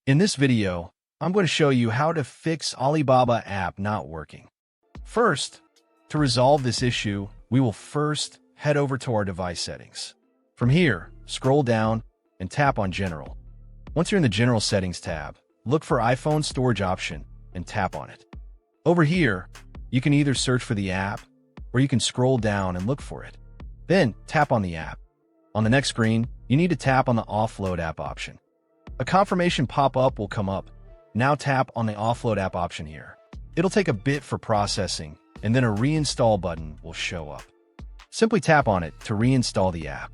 In this video, I'm going to show you how to fix Alibaba app not working. First, to resolve this issue, we will first head over to our device settings. From here, scroll down and tap on General. Once you're in the General Settings tab, look for iPhone Storage option and tap on it. Over here, you can either search for the app or you can scroll down and look for it. Then tap on the app. On the next screen, you need to tap on the Offload app option. A confirmation pop-up will come up. Now tap on the Offload app option here. It'll take a bit for processing, and then a reinstall button will show up. Simply tap on it to reinstall the app.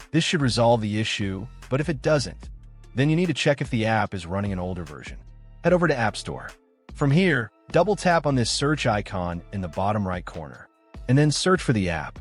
This should resolve the issue, but if it doesn't, then you need to check if the app is running an older version. Head over to App Store. From here, double tap on this search icon in the bottom right corner, and then search for the app.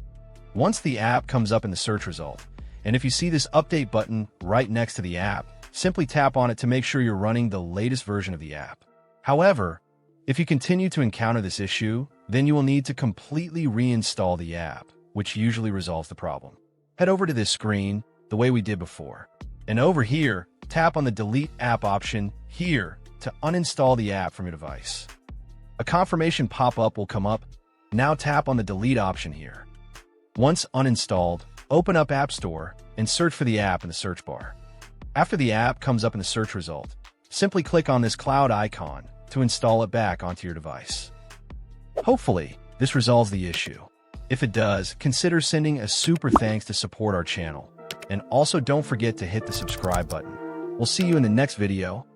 Once the app comes up in the search result, and if you see this update button right next to the app, simply tap on it to make sure you're running the latest version of the app. However, if you continue to encounter this issue, then you will need to completely reinstall the app, which usually resolves the problem. Head over to this screen the way we did before, and over here, tap on the Delete App option here to uninstall the app from your device. A confirmation pop-up will come up. Now tap on the Delete option here. Once uninstalled, open up App Store and search for the app in the search bar. After the app comes up in the search result, simply click on this cloud icon to install it back onto your device. Hopefully, this resolves the issue. If it does, consider sending a super thanks to support our channel. And also don't forget to hit the subscribe button. We'll see you in the next video.